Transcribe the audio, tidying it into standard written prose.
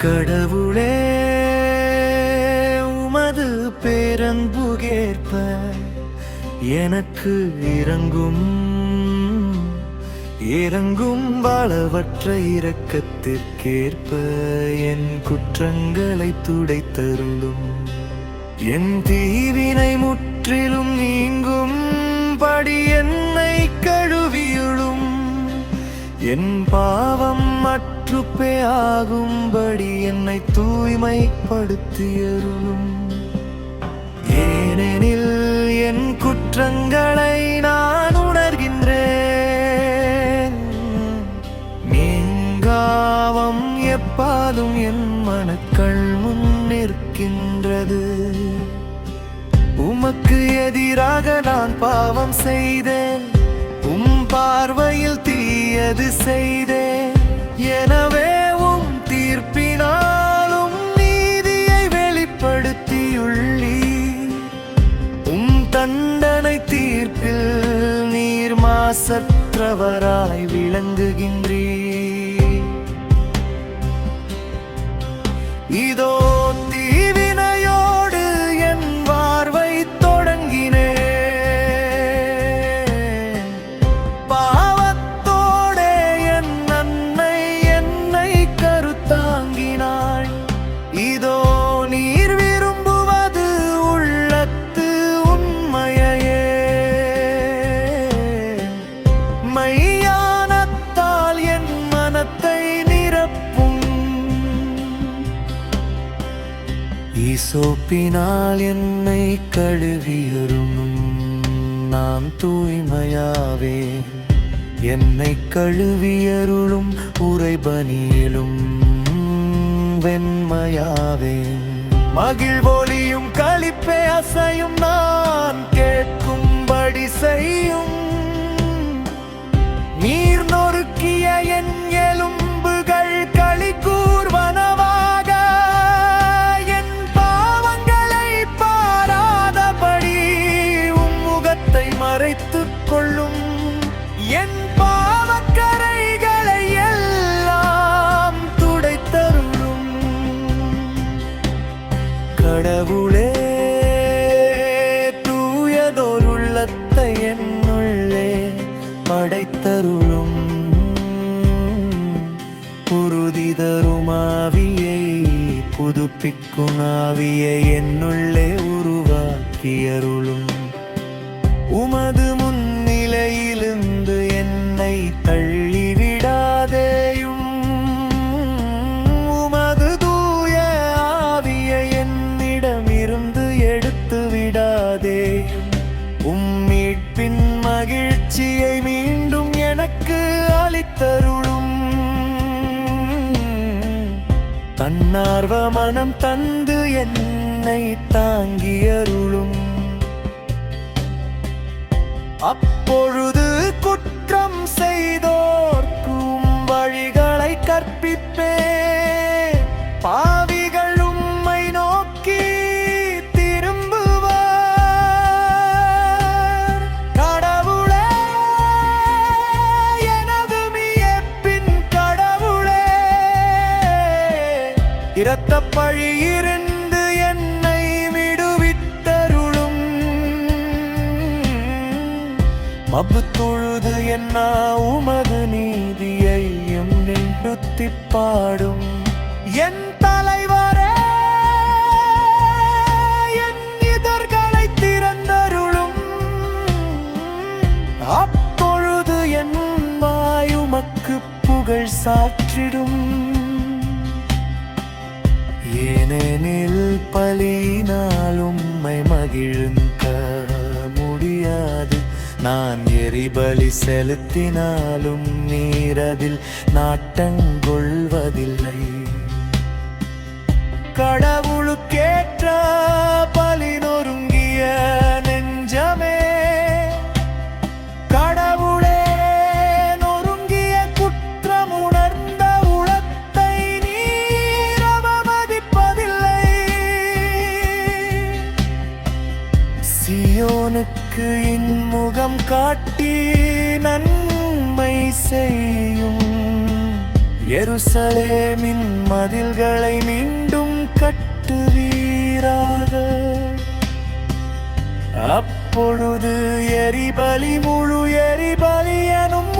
கடவுளே உமது பேரன்புகேற்ப எனக்கு இறங்கும் வாழவற்ற இரக்கத்திற்கேற்ப என் குற்றங்களை துடைத்தருளும். என் தீவினை முற்றிலும் நீங்கும் படி என்னை கழுவியுளும். என் பாவம் மற்றுப்பே ஆகும்படி என்னை தூய்மைப்படுத்தியருளும். ஏனெனில் என் குற்றங்களை நான் உணர்கின்றேன். நீங்காவம் எப்பாலும் என் மனக்கள் முன் நிற்கின்றது. உமக்கு எதிராக நான் பாவம் செய்தேன், உம் பார்வையில் தீயது செய்தேன். எனவே உம் தீர்ப்பினாலும் நீதியை வெளிப்படுத்தியுள்ளீர். உம் தண்டனை தீர்ப்பில் நீர் மாசற்றவராய் விளங்குகின்றீர். இதோ தீவினையோடு என் வாழ்வை தொடங்கினேன். பாவத்தோடே என் அன்னை என்னை கருத்தாங்கினாள். இதோ நீர் விரும்புவது உள்ளத்து உண்மையே. மையானத்தால் என் மனத்தை நிரப்பும். ஈசோப்பினால் என்னை கழுவியருளும். நான் தூய்மையாவேன். என்னை கழுவியருளும். உறைபனியிலும் வெண்மையாவேன். மகிழ்வொலியும் களிப்பே அசையும் நான் கேட்கும்படி செய்யும். நீர் நொறுக்கிய என் எலும்புகள் களி கூர்வனவாக. என் பாவங்களை பாராதபடி உம் முகத்தை மறைத்துக் கொள்ளும். என் பாவக்கரைகளை எல்லாம் துடைத்தருளும். கடவுளே தூயதோர் உள்ளத்தை என்னுள்ளே படைத்தருளும். உறுதி தரும் ஆவியை புதுப்பிக்கும் ஆவியை என்னுள்ளே உருவாக்கியருளும். உமது முன்னிலையிலிருந்து என்னை தள்ளிவிடாதேயும். உமது தூய ஆவியை என்னிடமிருந்து எடுத்து விடாதேயும். மீட்பின் மகிழ்ச்சியை மீண்டும் எனக்கு அளித்தருளும். தன்னார்வ மனம் தந்து என்னை தாங்கியருளும். அப்பொழுது குற்றம் செய்தோர்க்கும் வழிகளை கற்பிப்பேன். பாவிகள் உம்மை நோக்கி திரும்புவார். கடவுளே எனது மீட்பின் கடவுளே, இரத்தப் பழியிருந்து என்னை விடுவித்தருளும். மபுத்தொழுது என்ன உமது நீதியை நிறுத்திப் பாடும். என் தலைவரே என் இதழ்களை திறந்தருளும். அப்பொழுது என் வாய் உமக்கு புகழ் சாற்றிடும். ஏனெனில் பலியினால் உம்மை மகிழ்க்க முடியாது. நான் எரிபலி செலுத்தினாலும் நீரதில் நாட்டங்கொள்வதில்லை. கடவுளுக்கேற்ற பலி நொறுங்கிய நெஞ்சமே, கடவுளே நொறுங்கிய குற்றம் உணர்ந்த உளத்தை நீர் அவமதிப்பதில்லை. சியோனுக்கு இன்முகம் காட்டி நன்மை செய்யும். எருசலேமின் மதில்களை மீண்டும் கட்டுவீராக. அப்பொழுது எரிபலி முழு எரிபலி எனும்